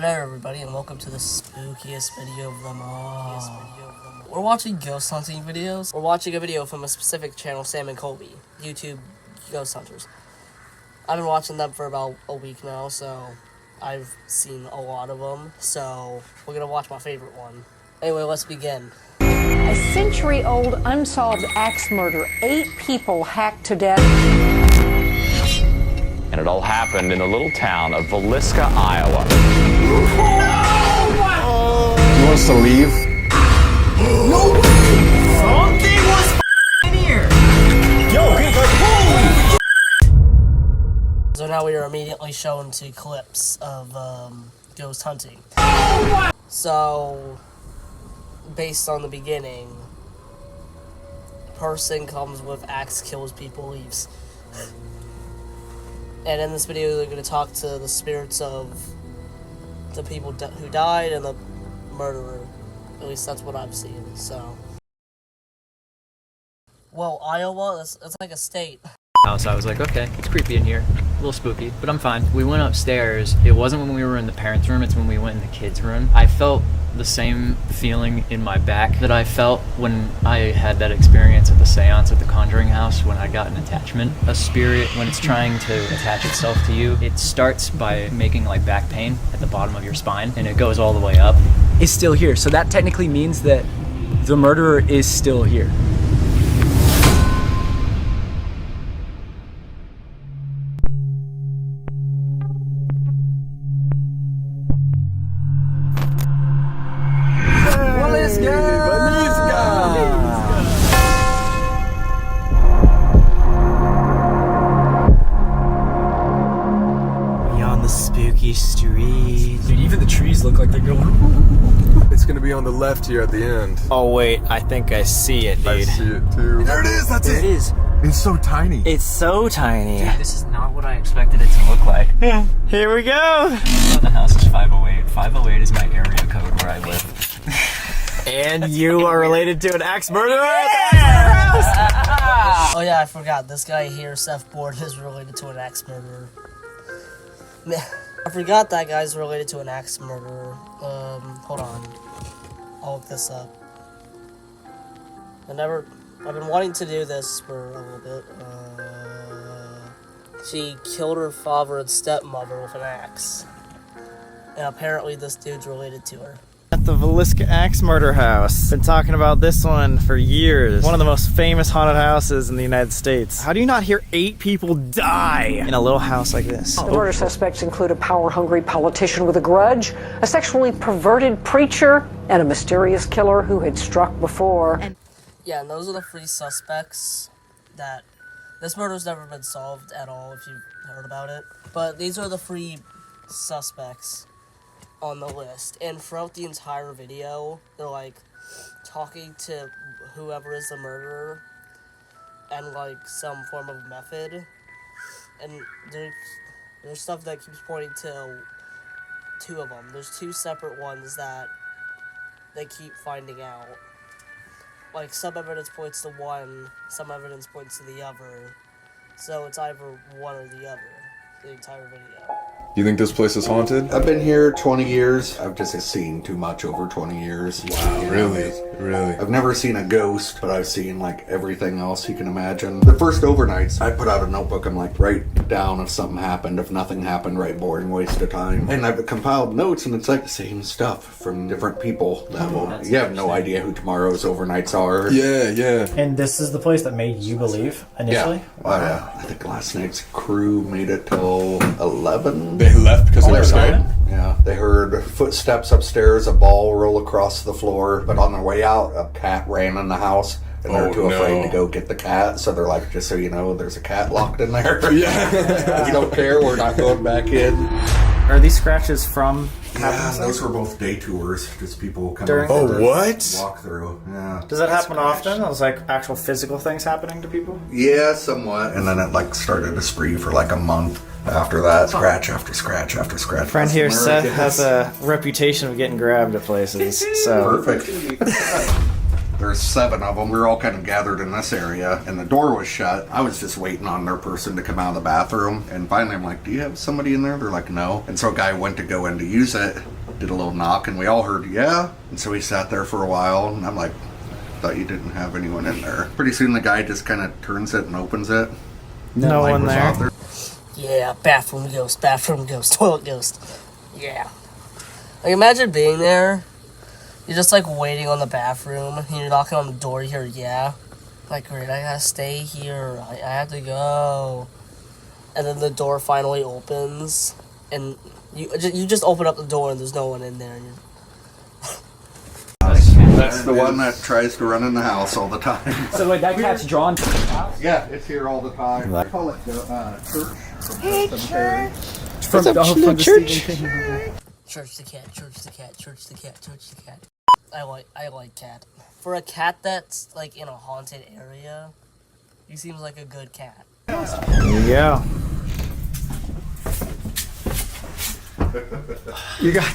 Hello everybody and welcome to the spookiest video of them all. We're watching ghost hunting videos. We're watching a video from a specific channel, Sam and Colby, YouTube ghost hunters. I've been watching them for about a week now, so I've seen a lot of them. So we're gonna watch my favorite one. Anyway, let's begin. A century-old unsolved axe murder. 8 people hacked to death. And it all happened in the little town of Villisca, Iowa. You want us to leave? No way! Something was in here! Yo, he's like, holy! So now we are immediately shown 2 clips of ghost hunting. So, based on the beginning, person comes with axe, kills people, leaves. And in this video, they're going to talk to the spirits of the people who died and the murderer. At least that's what I've seen, so. Well, Iowa, it's like a state. So I was like, okay, it's creepy in here, a little spooky, but I'm fine. We went upstairs. It wasn't when we were in the parents' room, it's when we went in the kids' room. I felt the same feeling in my back that I felt when I had that experience at the seance at the Conjuring house when I got an attachment. A spirit, when it's trying to attach itself to you, it starts by making like back pain at the bottom of your spine, and it goes all the way up. Is still here, so that technically means that the murderer is still here. Beyond the spooky street. Dude, even the trees look like they're going. It's gonna be on the left here at the end. Oh wait, I think I see it, dude. I see it too. There it is, that's There it is. It's so tiny. It's so tiny. Dude, this is not what I expected it to look like. Here we go. The house is 508. 508 is my area code where I live. And you are related to an axe murderer? Oh yeah, I forgot. This guy here, Seth Board, is related to an axe murderer. I forgot that guy's related to an axe murderer. Hold on. I'll look this up. I've been wanting to do this for a little bit. She killed her father and stepmother with an axe. And apparently this dude's related to her. At the Villisca Axe Murder House. Been talking about this one for years. One of the most famous haunted houses in the United States. How do you not hear 8 people die in a little house like this? The murder suspects include a power-hungry politician with a grudge, a sexually perverted preacher, and a mysterious killer who had struck before. Yeah, and those are the 3 suspects that... This murder's never been solved at all, if you've heard about it. But these are the 3 suspects on the list. And throughout the entire video, they're, like, talking to whoever is the murderer and, like, some form of method. And there's stuff that keeps pointing to 2 of them. There's 2 separate ones that they keep finding out. Like, some evidence points to one, some evidence points to the other. So it's either one or the other, the entire video. You think this place is haunted? I've been here 20 years. I've just seen too much over 20 years. Wow, really? Really? I've never seen a ghost, but I've seen like everything else you can imagine. The first overnights, I put out a notebook and like write down if something happened, if nothing happened, right, boring waste of time. And I've compiled notes and it's like the same stuff from different people that you have no idea who tomorrow's overnights are. Yeah, yeah. And this is the place that made you believe initially? Yeah. Wow. I think last night's crew made it till 11. They left because they were scared? Yeah, they heard footsteps upstairs, a ball roll across the floor, but on their way out, a cat ran in the house, and they're too afraid to go get the cat, so they're like, just so you know, there's a cat locked in there. Yeah. We don't care, we're not going back in. Are these scratches from... Yeah, those were both day tours, just people coming During- Oh, what? walk through. Yeah. Does that happen often? It was like actual physical things happening to people? Yeah, somewhat. And then it like started to spree for like a month. After that, scratch after scratch after scratch. Friend here, Seth, has a reputation of getting grabbed at places, so... Perfect. There's 7 of them. We were all kind of gathered in this area, and the door was shut. I was just waiting on their person to come out of the bathroom, and finally I'm like, do you have somebody in there? They're like, no. And so a guy went to go in to use it, did a little knock, and we all heard, yeah. And so he sat there for a while, and I'm like, thought you didn't have anyone in there. Pretty soon the guy just kind of turns it and opens it. No one there. Yeah, bathroom ghost, toilet ghost. Yeah. Like, imagine being there. You're just like waiting on the bathroom, and you're knocking on the door. You hear, yeah. Like, great, I gotta stay here. I have to go. And then the door finally opens, and you just open up the door, and there's no one in there. And that's the one that tries to run in the house all the time. So wait, that cat's drawn to the house? Yeah, it's here all the time. I call it church. Hey, church. From the church. Church the cat, church the cat, church the cat, church the cat. I like cat. For a cat that's like in a haunted area, he seems like a good cat. There you go. You got.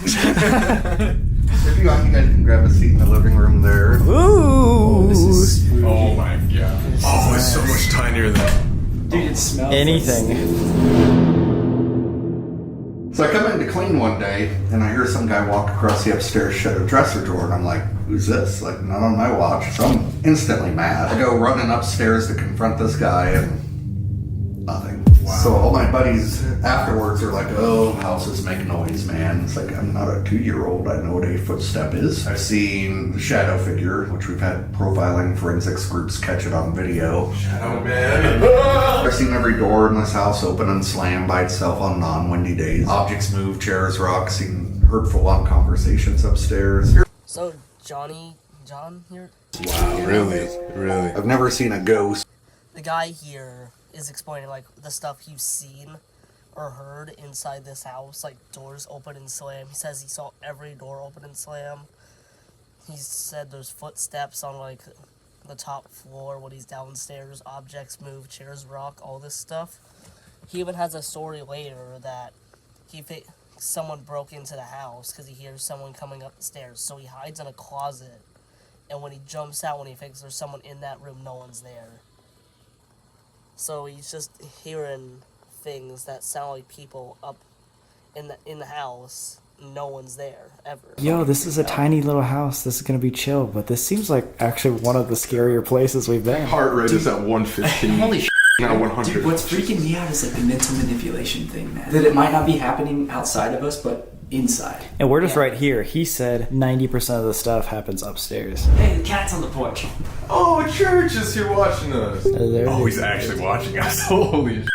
If you want, you guys can grab a seat in the living room there. Ooh. This is. Oh my god. Oh, it's so much tinier than. Dude, it smells. Anything. So I come in to clean one day, and I hear some guy walk across the upstairs, shut a dresser drawer, and I'm like, who's this? Like, not on my watch. So I'm instantly mad. I go running upstairs to confront this guy, and nothing. Wow. So all my buddies afterwards are like, oh, houses make noise, man. It's like, I'm not a 2-year-old. I know what a footstep is. I've seen the shadow figure, which we've had profiling forensics groups catch it on video. Shadow man. I've seen every door in this house open and slam by itself on non-windy days. Objects move, chairs rock, seen hurtful long conversations upstairs. So, John here? Wow, really? I've never seen a ghost. The guy here is explaining, like, the stuff he's seen or heard inside this house, like doors open and slam. He says he saw every door open and slam. He said there's footsteps on, like, the top floor when he's downstairs. Objects move, chairs rock, all this stuff. He even has a story later that someone broke into the house because he hears someone coming up the stairs. So he hides in a closet, and when he jumps out, when he thinks there's someone in that room, no one's there. So he's just hearing things that sound like people up in the house. No one's there ever. Yo, this is a tiny little house. This is gonna be chill, but this seems like actually one of the scarier places we've been. Heart rate is at 115. Holy shit. Not 100. Dude, what's freaking me out is like the mental manipulation thing, man. That it might not be happening outside of us, but inside. And we're just right here. He said 90% of the stuff happens upstairs. Hey, the cat's on the porch. Oh, Church is here watching us. There Oh, it he's is. actually watching us. Holy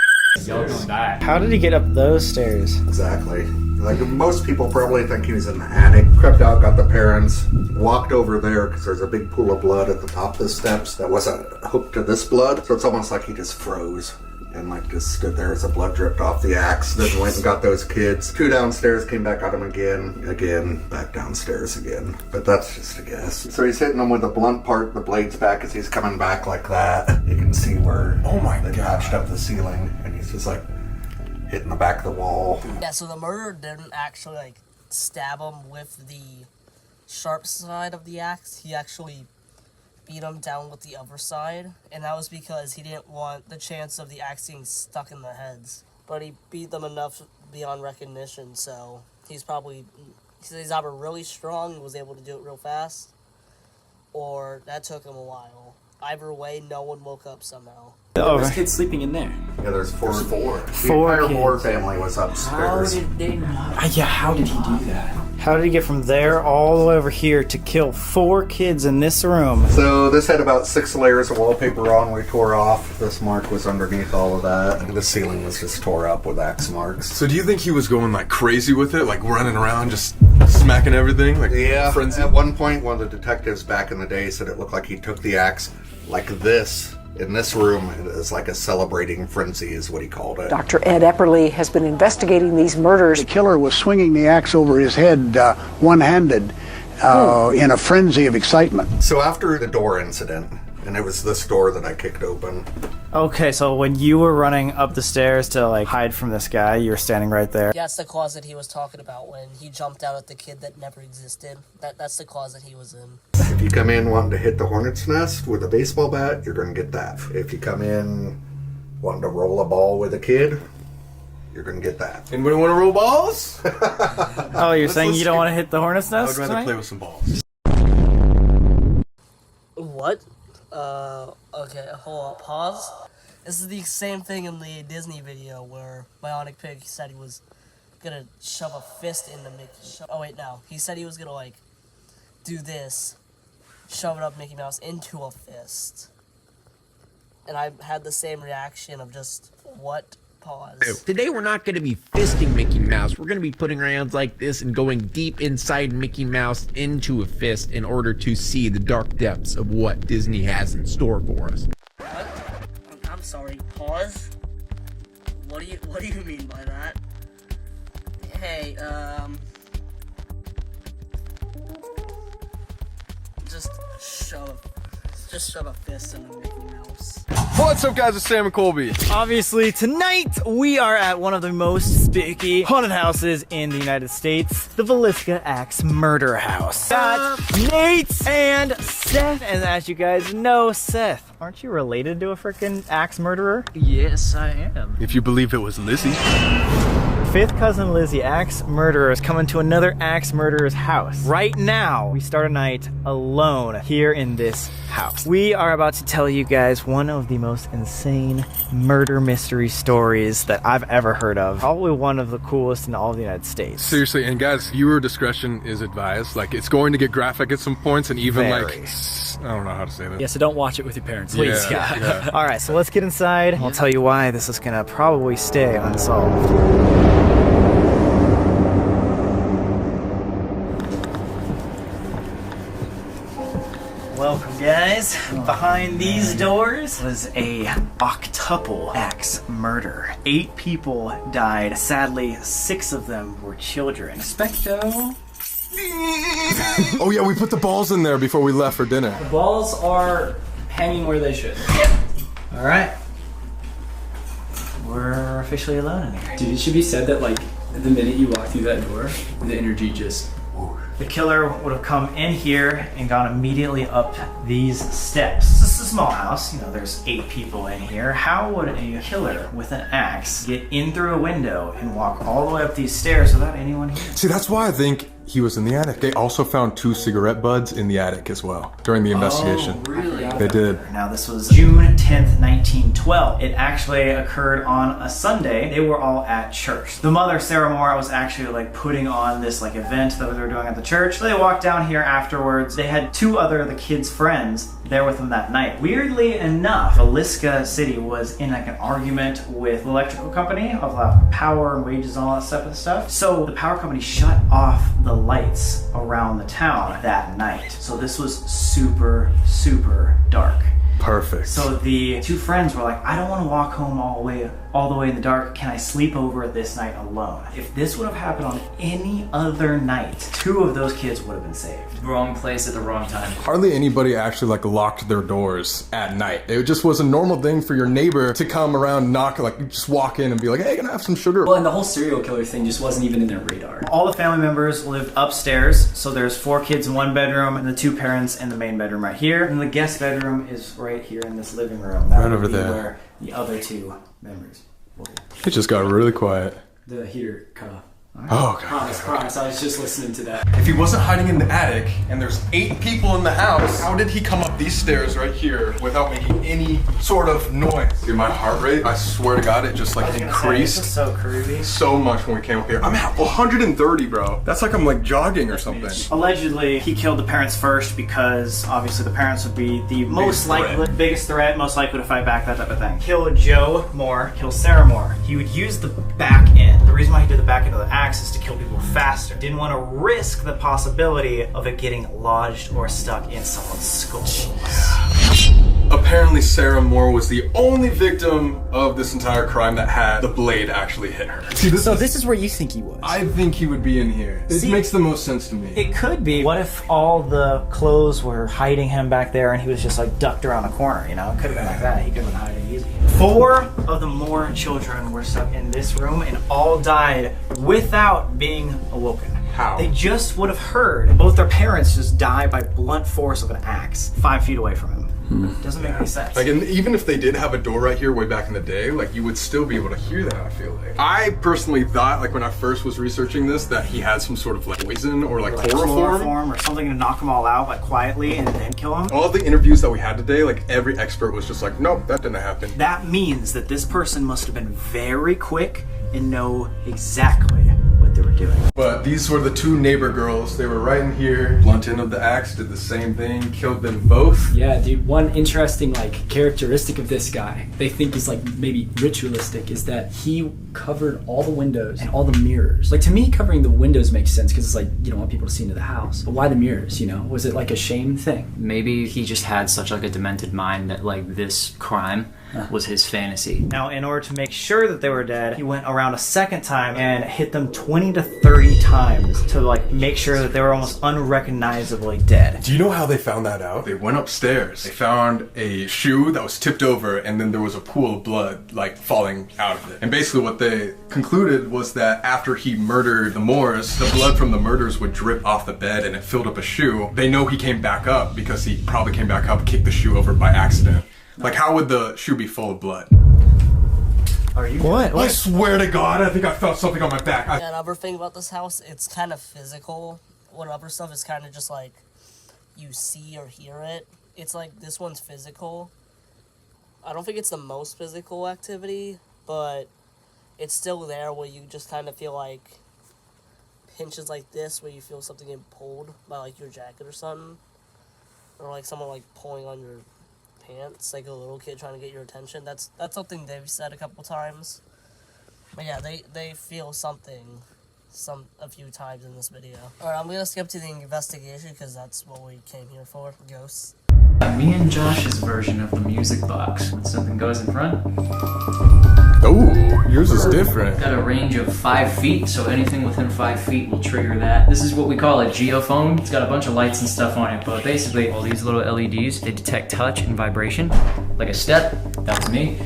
Y'all gonna die. How did he get up those stairs? Exactly. Like, most people probably think he was in the attic. Crept out, got the parents, walked over there because there's a big pool of blood at the top of the steps that wasn't hooked to this blood. So it's almost like he just froze and like just stood there as the blood dripped off the axe. Then went and got those kids. 2 downstairs, came back, got him again, back downstairs again. But that's just a guess. So he's hitting them with the blunt part, the blade's back as he's coming back like that. You can see where they patched up the ceiling, and he's just like hitting the back of the wall. Yeah, so the murderer didn't actually, like, stab him with the sharp side of the axe. He actually beat him down with the other side, and that was because he didn't want the chance of the axe getting stuck in their heads. But he beat them enough beyond recognition, so he's either really strong and was able to do it real fast, or that took him a while. Either way, no one woke up somehow. There's kids sleeping in there. Yeah, there's four. Four The entire Moore kids. family was How upstairs. did they not? Yeah, how did he do that? How did he get from there all the way over here to kill 4 kids in this room? So this had about 6 layers of wallpaper on. We tore off. This mark was underneath all of that. And the ceiling was just tore up with axe marks. So do you think he was going like crazy with it? Like running around just smacking everything? Like Yeah, frenzy? at one point, one of the detectives back in the day said it looked like he took the axe like this. In this room, it is like a celebrating frenzy is what he called it. Dr. Ed Epperly has been investigating these murders. The killer was swinging the axe over his head one-handed in a frenzy of excitement. So after the door incident, and it was this door that I kicked open. Okay, so when you were running up the stairs to like hide from this guy, you were standing right there. Yeah, that's the closet he was talking about when he jumped out at the kid that never existed. That's the closet he was in. If you come in wanting to hit the hornet's nest with a baseball bat, you're going to get that. If you come in wanting to roll a ball with a kid, you're going to get that. Anybody want to roll balls? Oh, you're saying you don't want to hit the hornet's I nest? would rather tonight? play with some balls. What? Okay, hold up, pause. This is the same thing in the Disney video where Bionic Pig said he was gonna shove a fist into Mickey. Oh wait, no. He said he was gonna, like, do this, shove it up Mickey Mouse into a fist. And I had the same reaction of just, what? Pause. Today we're not going to be fisting Mickey Mouse. We're going to be putting our hands like this and going deep inside Mickey Mouse into a fist in order to see the dark depths of what Disney has in store for us. What? I'm sorry, pause? What do you mean by that? Hey, just shove a fist into Mickey Mouse. What's up, guys? It's Sam and Colby. Obviously, tonight we are at one of the most spooky haunted houses in the United States, the Villisca Axe Murder House. Got Nate and Seth, and as you guys know, Seth, aren't you related to a freaking axe murderer? Yes, I am. If you believe it was Lizzie. Fifth cousin Lizzie, axe murderer, is coming to another axe murderer's house. Right now, we start a night alone here in this house. We are about to tell you guys one of the most insane murder mystery stories that I've ever heard of. Probably one of the coolest in all of the United States. Seriously, and guys, viewer discretion is advised. Like, it's going to get graphic at some points, and even Very. like, I don't know how to say that. Yeah, so don't watch it with your parents. Please, yeah. All right, so let's get inside. I'll tell you why this is gonna probably stay unsolved. Welcome, guys. Behind these doors was a octuple axe murder. 8 people died. Sadly, 6 of them were children. Expecto. Oh yeah, we put the balls in there before we left for dinner. The balls are hanging where they should. All right. We're officially alone in here. Dude, it should be said that, like, the minute you walk through that door, the energy just... The killer would have come in here and gone immediately up these steps. This is a small house, you know, there's 8 people in here. How would a killer with an axe get in through a window and walk all the way up these stairs without anyone here? See, that's why I think he was in the attic. They also found 2 cigarette butts in the attic as well during the investigation. Oh, really? They did. Now, this was June 10th, 1912. It actually occurred on a Sunday. They were all at church. The mother, Sarah Moore, was actually like putting on this like event that they were doing at the church. So they walked down here afterwards. They had 2 other of the kids' friends there with them that night. Weirdly enough, Villisca City was in like an argument with the electrical company of power and wages and all that stuff. So the power company shut off the lights around the town that night. So this was super, super dark. Perfect. So the 2 friends were like, I don't want to walk home all the way in the dark. Can I sleep over this night alone? If this would have happened on any other night, 2 of those kids would have been saved. Wrong place at the wrong time. Hardly anybody actually like locked their doors at night. It just was a normal thing for your neighbor to come around, knock, like just walk in and be like, hey, can I have some sugar? Well, and the whole serial killer thing just wasn't even in their radar. All the family members lived upstairs. So there's 4 kids in one bedroom and the 2 parents in the main bedroom right here. And the guest bedroom is right here in this living room. That Right would over be there. Where the other 2 members. It just got really quiet. The heater cut off. Oh, God. Promise, I was just listening to that. If he wasn't hiding in the attic and there's 8 people in the house, how did he come up these stairs right here without making any sort of noise? Dude, my heart rate, I swear to God, it just like This is increased so creepy. so much when we came up here. I'm at 130, bro. That's like I'm like jogging or something. Allegedly, he killed the parents first because obviously the parents would be the biggest threat, most likely to fight back, that type of thing. Kill Joe Moore, kill Sarah Moore. He would use the back end. The reason why he did the back end of the axe is to kill people faster. Didn't want to risk the possibility of it getting lodged or stuck in someone's skull. Apparently Sarah Moore was the only victim of this entire crime that had the blade actually hit her. See, This is where you think he was. I think he would be in here. It makes the most sense to me. It could be. What if all the clothes were hiding him back there and he was just like ducked around the corner, you know? It could have been like that. He could have been hiding easy. 4 of the Moore children were stuck in this room and all died without being awoken. How? They just would have heard both their parents just die by blunt force of an axe 5 feet away from him. Doesn't make any sense. Like, and even if they did have a door right here way back in the day, like, you would still be able to hear that, I feel like. I personally thought, like, when I first was researching this, that he had some sort of, like, poison or, like chloroform. Or something to knock them all out, like, quietly and then kill them. All of the interviews that we had today, like, every expert was just like, nope, that didn't happen. That means that this person must have been very quick and know exactly what they were doing. But these were the 2 neighbor girls. They were right in here. Blunt end of the axe, did the same thing, killed them both. Yeah, dude, one interesting like characteristic of this guy, they think is like maybe ritualistic, is that he covered all the windows and all the mirrors. Like, to me, covering the windows makes sense because it's like you don't want people to see into the house. But why the mirrors, you know? Was it like a shame thing? Maybe he just had such like a demented mind that like this crime was his fantasy. Now, in order to make sure that they were dead, he went around a second time and hit them 20 to 30 times to like make sure that they were almost unrecognizably dead. Do you know how they found that out? They went upstairs. They found a shoe that was tipped over, and then there was a pool of blood like falling out of it. And basically what they concluded was that after he murdered the Moors, the blood from the murders would drip off the bed and it filled up a shoe. They know he came back up because he probably came back up, kicked the shoe over by accident. Like, how would the shoe be full of blood? Are you? What? I swear to God, I think I felt something on my back. Yeah, another thing about this house, it's kind of physical. When other stuff is kind of just like, you see or hear it. It's like, this one's physical. I don't think it's the most physical activity, but it's still there where you just kind of feel like pinches like this, where you feel something getting pulled by like your jacket or something. Or like someone like pulling on your pants, like a little kid trying to get your attention. That's something they've said a couple times. But yeah, they feel something a few times in this video. Alright, I'm gonna skip to the investigation because that's what we came here for, ghosts. Me and Josh's version of the music box. When something goes in front, Oh, yours is different. got a range of 5 feet, so anything within 5 feet will trigger that. This is what we call a geophone. It's got a bunch of lights and stuff on it, but basically all these little LEDs, they detect touch and vibration. Like a step, that was me.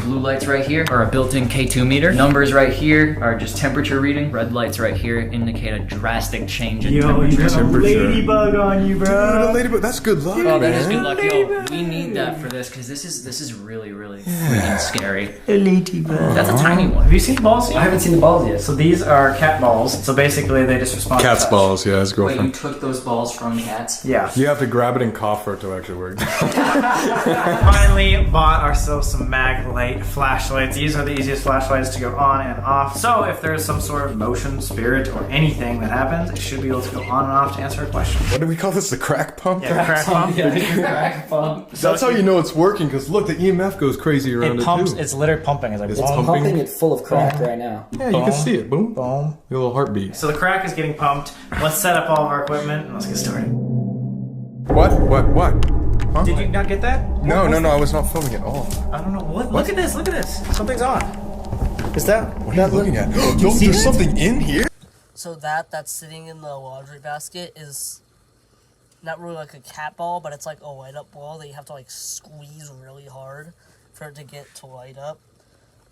Blue lights right here are a built-in K2 meter. Numbers right here are just temperature reading. Red lights right here indicate a drastic change in temperature. You got a ladybug on you, bro. Dude, a ladybug, that's good luck. Oh, that is good luck. Yo, we need that for this because this is really, really freaking scary. A ladybug. That's a tiny one. Have you seen the balls yet? I haven't seen the balls yet. So these are cat balls. So basically they just respond to Cat's touch. balls, yeah, his Wait, you girlfriend. took those balls from cats? Yeah. You have to grab it and cough for it to actually work. Finally bought ourselves some mag light flashlights. These are the easiest flashlights to go on and off. So if there's some sort of motion, spirit, or anything that happens, it should be able to go on and off to answer a question. What do we call this? The crack pump? Yeah, crack pump. Crack pump. That's how you know it's working, because look, the EMF goes crazy around it, pumps. too. It's literally pumping. It's like It's boom, pumping. It full of crack right now. Yeah, you can see it. Boom. boom. Your little heartbeat. So the crack is getting pumped. Let's set up all of our equipment and let's get started. What? Huh? Did you not get that? No, I was not filming at all. I don't know. What? Look at this. Look at this. Something's on. Is that? What are you looking at? No, see there's that? something in here? So that's sitting in the laundry basket is not really like a cat ball, but it's like a light up ball that you have to like squeeze really hard for it to get to light up.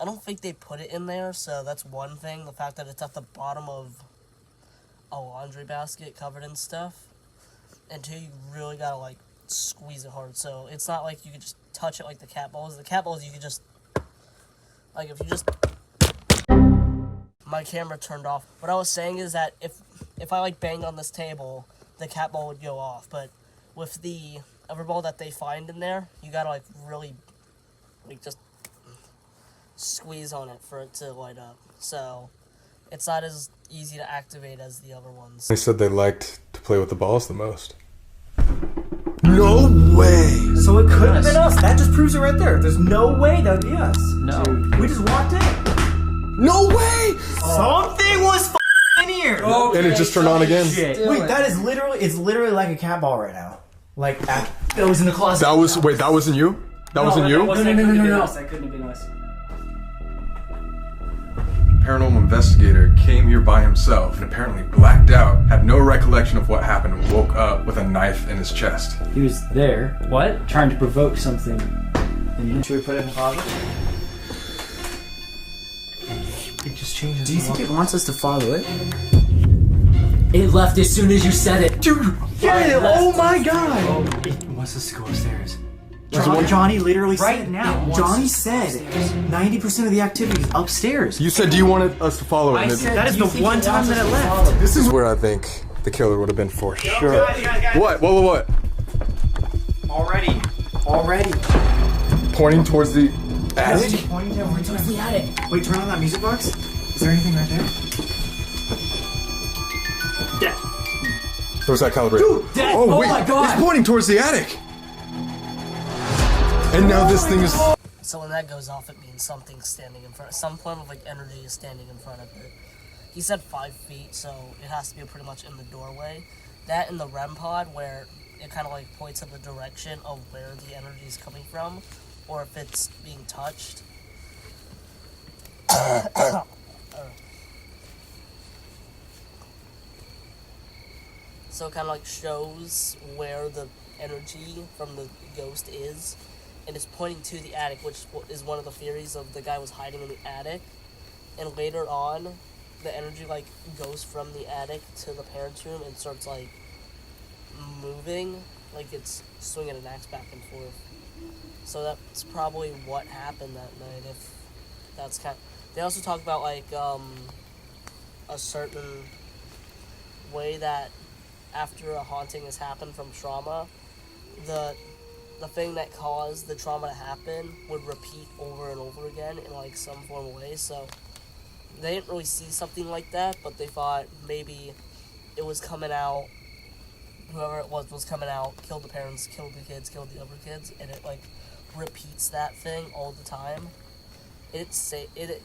I don't think they put it in there, so that's one thing. The fact that it's at the bottom of a laundry basket covered in stuff. And two, you really gotta like squeeze it hard. So it's not like you can just touch it like the cat balls. The cat balls you could just, like if you just, my camera turned off. What I was saying is that if I like banged on this table, the cat ball would go off. But with the other ball that they find in there, you gotta like really, like just squeeze on it for it to light up. So it's not as easy to activate as the other ones. They said they liked to play with the balls the most. No way! So it couldn't have been us. That just proves it right there. There's no way that would be us. No. We just walked in. No way! Something was in here. Okay, and it just turned on again. Shit. Wait, that is literally like a cat ball right now. Like, that was in the closet. That wasn't you? That wasn't you? No. That couldn't have been us. Paranormal investigator came here by himself and apparently blacked out, had no recollection of what happened, and woke up with a knife in his chest. He was there. What? Trying to provoke something. Should we put it in the closet? It just changes. Do you think it wants us to follow it? It left as soon as you said it. Dude, get it! Oh my god! It wants us to go upstairs. Johnny literally said now. Johnny said 90% of the activity is upstairs. You said you wanted us to follow it. That is the one time that it left. This is where I think the killer would have been for sure. Guys. What? What? Already. Pointing towards the attic? Pointing towards the attic. Wait, turn on that music box. Is there anything right there? Dead. So is that calibrated? Dude, dead. Oh, wait. my God. He's pointing towards the attic. And now this thing is... So when that goes off, it means something's standing in front. Some form of like energy is standing in front of it. He said 5 feet, so it has to be pretty much in the doorway. That in the REM pod, where it kind of like points in the direction of where the energy is coming from, or if it's being touched. So it kind of like shows where the energy from the ghost is, and it's pointing to the attic, which is one of the theories of the guy was hiding in the attic. And later on, the energy like goes from the attic to the parents' room and starts like moving, like it's swinging an axe back and forth. So that's probably what happened that night. If that's kind of, they also talk about like a certain way that after a haunting has happened from trauma, the thing that caused the trauma to happen would repeat over and over again in like some form of way. So they didn't really see something like that, but they thought maybe it was coming out, whoever it was coming out, killed the parents, killed the kids, killed the other kids, and it like repeats that thing all the time. It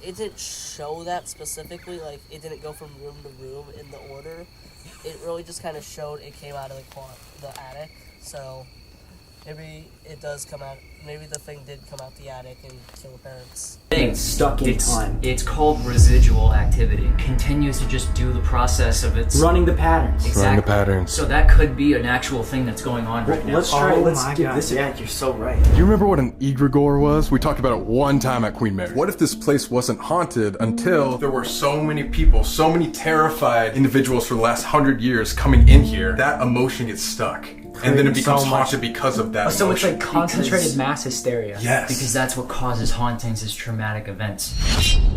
didn't show that specifically, like it didn't go from room to room in the order. It really just kind of showed it came out of the attic. So maybe it does come out. Maybe the thing did come out the attic and kill the parents. It's stuck in time. It's called residual activity. It continues to just do the process of its Running the patterns. Exactly. Running the patterns. So that could be an actual thing that's going on right now. Let's try. Let's give God. this. Yeah, you're so right. Do you remember what an egregore was? We talked about it one time at Queen Mary. What if this place wasn't haunted until there were so many people, so many terrified individuals for the last 100 years coming in here, that emotion gets stuck. And then it becomes haunted because of that So it's emotion. like concentrated mass hysteria. Yes. Because that's what causes hauntings, is traumatic events.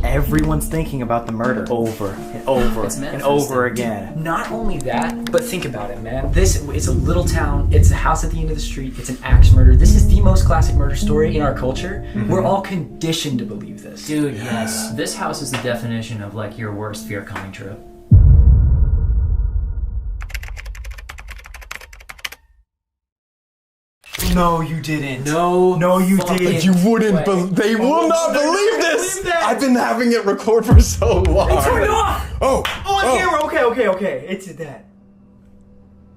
Everyone's thinking about the murder over and over It's and manifesting. over again. Not only that, but think about it, man. This is a little town. It's a house at the end of the street. It's an axe murder. This is the most classic murder story in our culture. Mm-hmm. We're all conditioned to believe this. Dude, yes. This house is the definition of like your worst fear coming true. No, you didn't. No, you fucking didn't. You wouldn't way. they will not they're believe not this! believe that. I've been having it record for so long. Turn it off! Oh! On camera. Okay. It's that.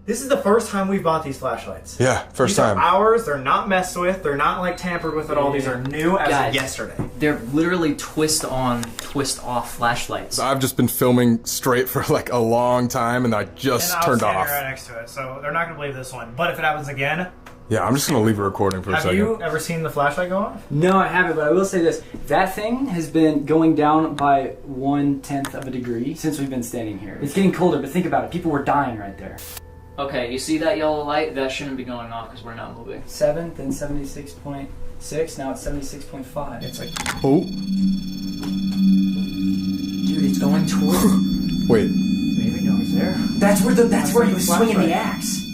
This is the first time we've bought these flashlights. Yeah, first These are time. ours. They're not messed with. They're not like tampered with at all. These are new as Guys. of yesterday. They're literally twist on, twist off flashlights. I've just been filming straight for like a long time and I just And I was turned standing off. right next to it, so they're not gonna believe this one. But if it happens again, Yeah, I'm just gonna leave a recording for a have second. you ever seen the flashlight go off? No, I haven't, but I will say this. That thing has been going down by 1/10 of a degree since we've been standing here. It's getting colder, but think about it. People were dying right there. Okay, you see that yellow light? That shouldn't be going off because we're not moving. 7, then 76.6, now it's 76.5. It's like, Oh, dude, it's going towards. wait. Maybe no one's there. That's where he was the swinging the flashlight. axe.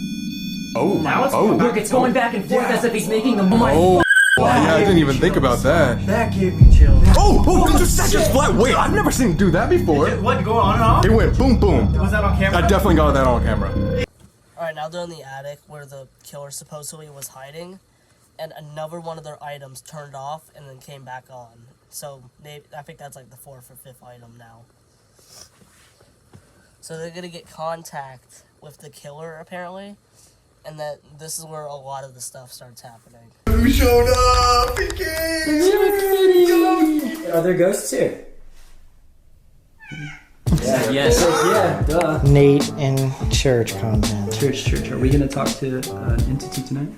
Oh, Now it's oh. going back. Look, it's going back and forth as if he's making the noise. Oh, yeah, I didn't even think about that. That gave me chills. Oh, that just flat. Wait, I've never seen him do that before. What, go on and off? It went boom, boom. Was that on camera? I definitely got that on camera. Alright, now they're in the attic where the killer supposedly was hiding, and another one of their items turned off and then came back on. So maybe I think that's like the 4th or 5th item now. So they're gonna get contact with the killer apparently, and that this is where a lot of the stuff starts happening. Who showed up? He came! Are there ghosts here? Yeah. Yes. Yeah, duh. Nate and church content. Church. Are we gonna talk to an entity tonight?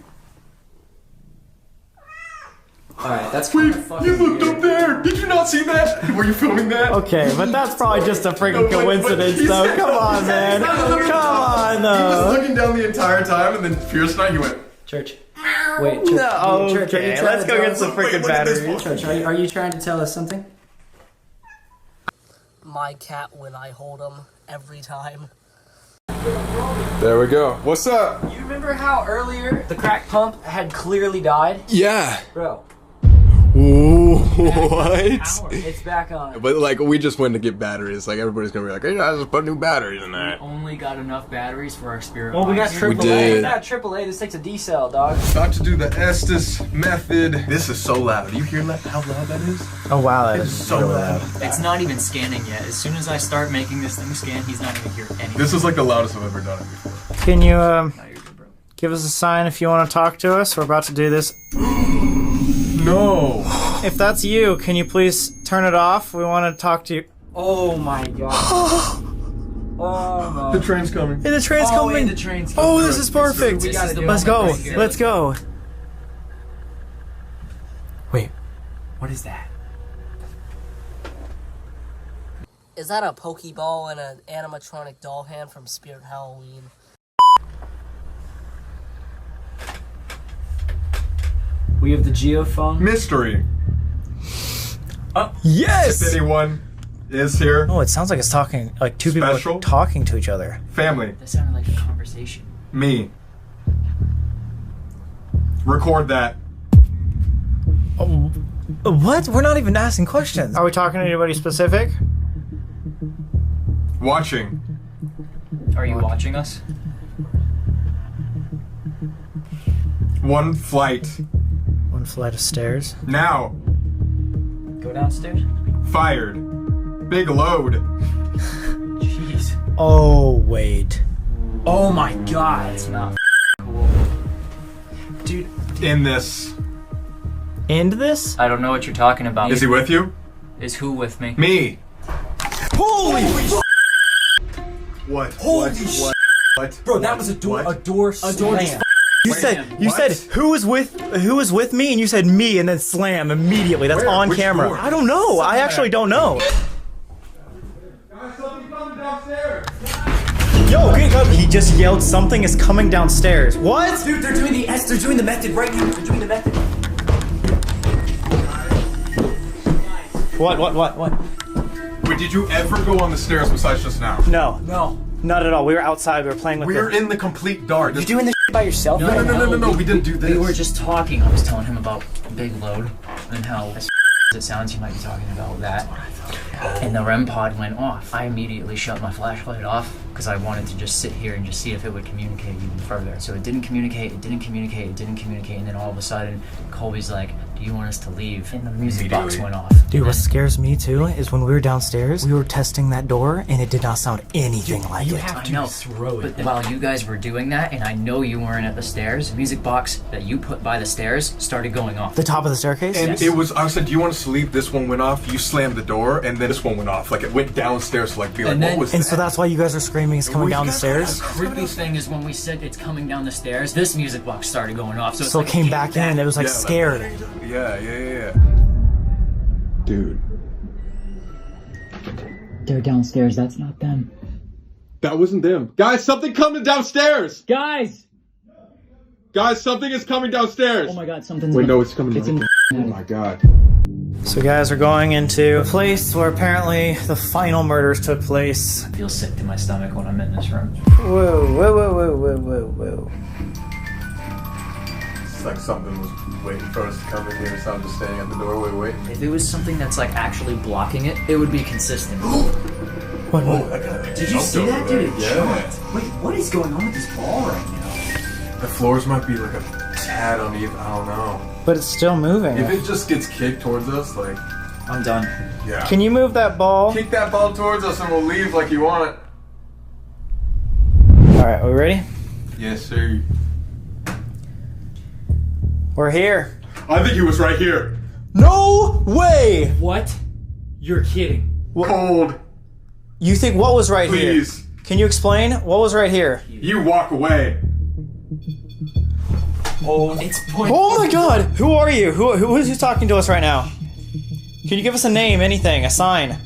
Alright, that's Wait, kind of fucking you looked weird. up there! Did you not see that? Were you filming that? Okay, but that's probably just a freaking coincidence, though. Come on, man. Come on, He was though. looking down the entire time, and then Fierce Night, he went, Church. Wait, Church. No, Church, are you okay, trying let's to go tell get us- some freaking look at this batteries. Church, are you trying to tell us something? My cat when I hold him every time. there we go. What's up? You remember how earlier the crack pump had clearly died? Yeah. Bro, What? it's back on. But like, we just went to get batteries. Like, everybody's gonna be like, hey, I just put new batteries in that. Only got enough batteries for our spirit. Well, we got bikes. AAA. did. We got AAA. This takes a D cell, dog. About to do the Estes method. This is so loud. You hear that? How loud that is? Oh, wow, that It's is so loud. It's not even scanning yet. As soon as I start making this thing scan, he's not gonna hear anything. This is like the loudest I've ever done it before. Can you, No, you're good, bro. give us a sign if you want to talk to us? We're about to do this. No. If that's you, can you please turn it off? We want to talk to you. Oh my god. Oh my. The train's coming. Hey, the train's Oh, coming. the train's Oh, coming. this is perfect. We gotta do Let's it. go. Right here. Let's go. Wait, what is that? Is that a Pokeball and an animatronic doll hand from Spirit Halloween? We have the geophone. Mystery. Yes. If anyone is here, Oh, it sounds like it's talking, like two Special? people are talking to each other. family, That sounded like a conversation. me. Record that. What? We're not even asking questions. Are we talking to anybody specific? Watching. Are you watching us? One flight. One flight of stairs. Now. Go downstairs. Fired. Big load. Jeez. Oh, wait. Oh my god. It's not cool. Dude. In this. End this? I don't know what you're talking about. Is he with you? Is who with me? Me. Holy What? Holy What? What? Bro, that was a door. What? A door slam. You said who was with me, and you said me, and then slam immediately. That's Where? on Which camera. door? I don't know. I actually don't know. Guys, something coming downstairs. Yo, he just yelled something is coming downstairs. What? Dude, they're doing the S. They're doing the method right now. They're doing the method. What? Wait, did you ever go on the stairs besides just now? No, No. not at all. We were outside. We were playing with. We're in the complete dark. You doing this by yourself? No, we didn't do this. We were just talking. I was telling him about Big Load and how as it sounds he might be talking about that. And the REM pod went off. I immediately shut my flashlight off because I wanted to just sit here and just see if it would communicate even further. So it didn't communicate, and then all of a sudden Colby's like, do you want us to leave? And the music box went off. Dude, what scares me too is when we were downstairs, we were testing that door, and it did not sound anything like it. I know, but while you guys were doing that, and I know you weren't at the stairs, the music box that you put by the stairs started going off. The top of the staircase? And Yes. it was, I said, do you want us to leave? This one went off. You slammed the door, and then this one went off. Like, it went downstairs to, like, be like, And what then- was And that? so that's why you guys are screaming it's coming down the stairs? Creepy thing is when we said it's coming down the stairs, this music box started going off. So, it's So like it came back in, it was like Yeah, scared. Yeah. Dude. They're downstairs, that's not them. That wasn't them. Guys, something coming downstairs! Guys! Guys, something is coming downstairs! Oh my god, something's Wait, no, it's coming It's right in there. Oh my god. So guys, we're going into a place where apparently the final murders took place. I feel sick to my stomach when I'm in this room. Whoa. It's like something was waiting for us to come in here, so I'm just standing at the doorway waiting. If it was something that's like actually blocking it, it would be consistent. What? Did you see that, dude? Yeah. Wait, what is going on with this ball right now? The floors might be like a tad uneven, I don't know. But it's still moving. If it just gets kicked towards us, like, I'm done. yeah. Can you move that ball? Kick that ball towards us and we'll leave like you want it. Alright, are we ready? Yes, sir. We're here. I think he was right here. No way! What? You're kidding. Cold. You think what was right Please. here? Can you explain? What was right here? You walk away. Oh, oh my God! Who are you? Who is talking to us right now? Can you give us a name, anything, a sign?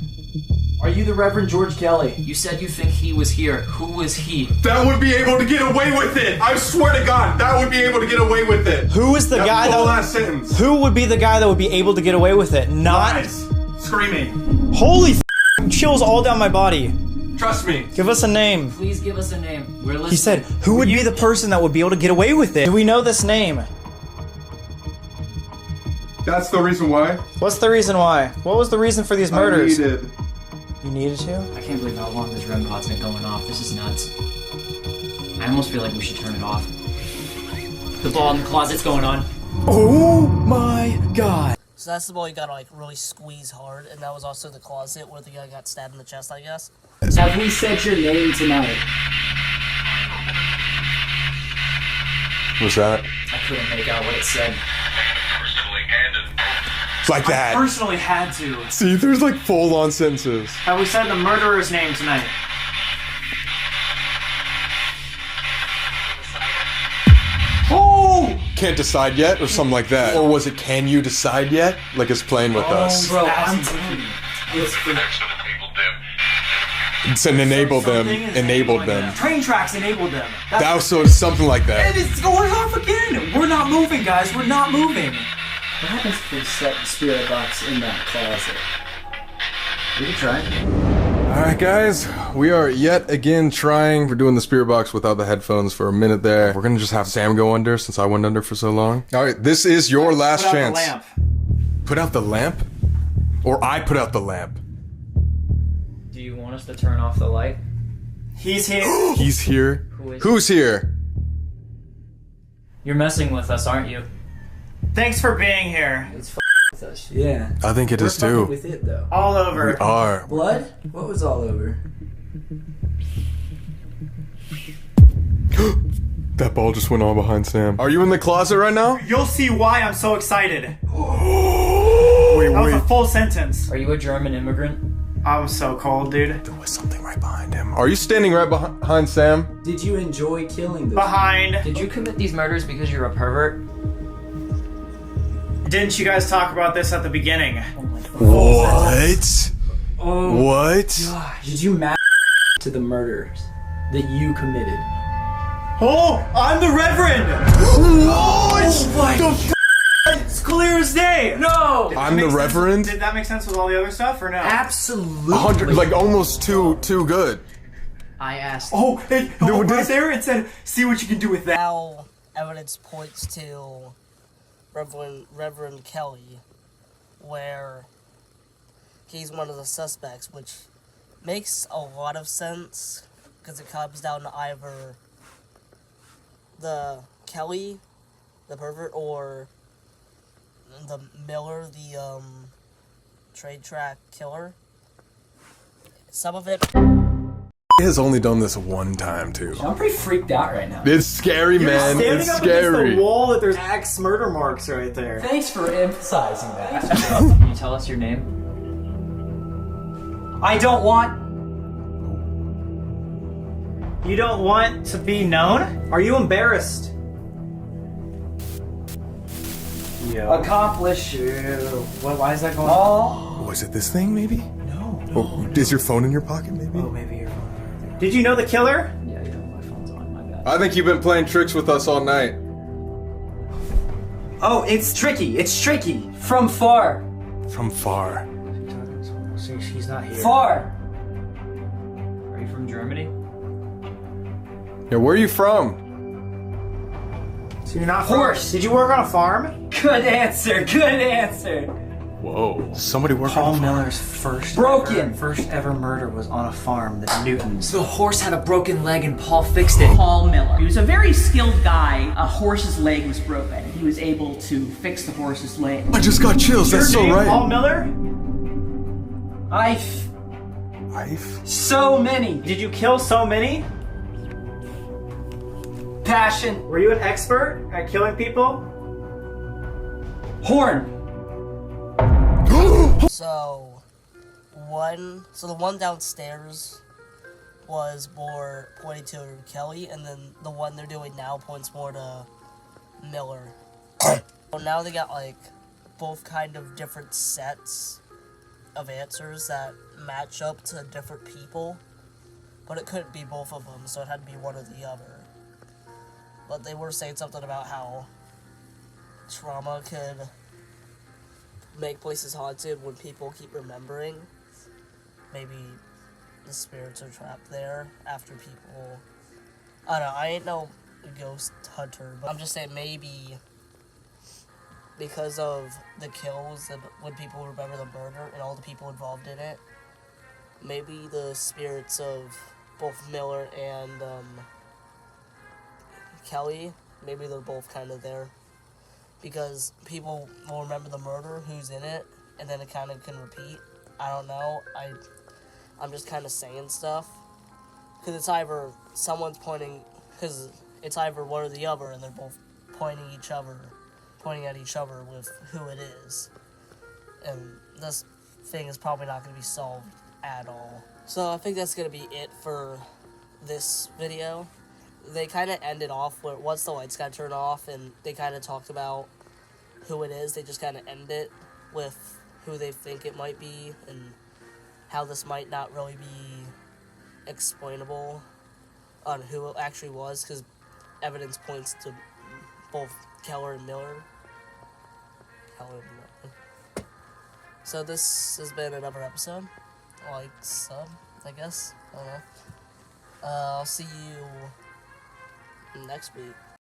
Are you the Reverend George Kelly? You said you think he was here. Who was he? That would be able to get away with it. I swear to God, that would be able to get away with it. Who is the guy that? Last sentence. Who would be the guy that would be able to get away with it? Not Lies. Screaming. Holy chills all down my body. Trust me. Give us a name. Please give us a name. We're listening. He said, who would be the person that would be able to get away with it? Do we know this name? That's the reason why. What's the reason why? What was the reason for these murders? I needed. You needed to? I can't believe how long this REM pod's been going off. This is nuts. I almost feel like we should turn it off. The ball in the closet's going on. Oh my God. So that's the ball you gotta like really squeeze hard, and that was also the closet where the guy got stabbed in the chest, I guess. Have we said your name tonight? What's that? I couldn't make out what it said. It's like that. I personally had to. See, there's like full-on sentences. Have we said the murderer's name tonight? Oh! Can't decide yet, or something like that. Or was it can you decide yet? Like it's playing with us. Bro, I'm telling you. It's an enabled them. Enabled them. Train tracks enabled them. That was so something like that. And it's going off again. We're not moving, guys. We're not moving. What happens if we set the spirit box in that closet? We can try. Alright guys, we are yet again trying. We're doing the spirit box without the headphones for a minute there. We're gonna just have Sam go under since I went under for so long. Alright, this is your last chance. Put out the lamp. Put out the lamp? Or I put out the lamp? Do you want us to turn off the light? He's here. He's here? Who's here? You're messing with us, aren't you? Thanks for being here. It's with us. Yeah. I think it is too. With it though. All over. We are. Blood? What was all over? That ball just went on behind Sam. Are you in the closet right now? You'll see why I'm so excited. Wait, That was a wait. full sentence. Are you a German immigrant? I'm so cold, dude. There was something right behind him. Are you standing right behind Sam? Did you enjoy killing those? Behind. Did you commit these murders because you're a pervert? Didn't you guys talk about this at the beginning? What? Oh. What? Did you match to the murders that you committed? Oh, I'm the Reverend! What? Oh my God. It's clear as day! No! I'm the Reverend? Did that make sense with all the other stuff, or no? Absolutely. 100, like almost too good. I asked. Oh, right there it said, see what you can do with that. Now evidence points to Reverend Kelly, where he's one of the suspects, which makes a lot of sense because it comes down to either the Kelly, the pervert, or the Miller, the trade track killer. Some of it. He has only done this one time too. I'm pretty freaked out right now. It's scary, man. Standing It's up scary. against the wall that there's axe murder marks right there. Thanks for emphasizing that. Can you tell us your name? I don't want... You don't want to be known? Are you embarrassed? Accomplish. Why is that going Oh, is it this thing, maybe? No. Oh, is your phone in your pocket, maybe? Oh, maybe your phone. Did you know the killer? Yeah, my phone's on, my bad. I think you've been playing tricks with us all night. Oh, it's tricky. It's tricky. From far. From far. So she's not here. Far. Are you from Germany? Yeah, where are you from? So you're not Horse. Did you work on a farm? Good answer. Good answer. Whoa. Somebody worked Paul on the farm. Miller's first Broken. ever murder was on a farm, the Newtons. The horse had a broken leg and Paul fixed it. Paul Miller. He was a very skilled guy. A horse's leg was broken. He was able to fix the horse's leg. I just got chills. That's so right. Paul Miller? I've Life? so many. Did you kill so many? Passion. Were you an expert at killing people? Horn. So the one downstairs was more pointing to Kelly, and then the one they're doing now points more to Miller. So now they got like both kind of different sets of answers that match up to different people, but it couldn't be both of them, so it had to be one or the other. But they were saying something about how trauma could make places haunted when people keep remembering. Maybe the spirits are trapped there after people... I don't know, I ain't no ghost hunter, but I'm just saying maybe because of the kills and when people remember the murder and all the people involved in it, maybe the spirits of both Miller and Kelly, maybe they're both kind of there. Because people will remember the murder, who's in it, and then it kind of can repeat. I don't know. I'm just kind of saying stuff. Because it's either someone's pointing, because it's either one or the other, and they're both pointing at each other with who it is. And this thing is probably not going to be solved at all. So I think that's going to be it for this video. They kind of ended off where once the lights got turned off and they kind of talked about who it is, they just kind of end it with who they think it might be and how this might not really be explainable on who it actually was, because evidence points to both Keller and Miller. So this has been another episode. Like, sub, I guess. I don't know. I'll see you next week.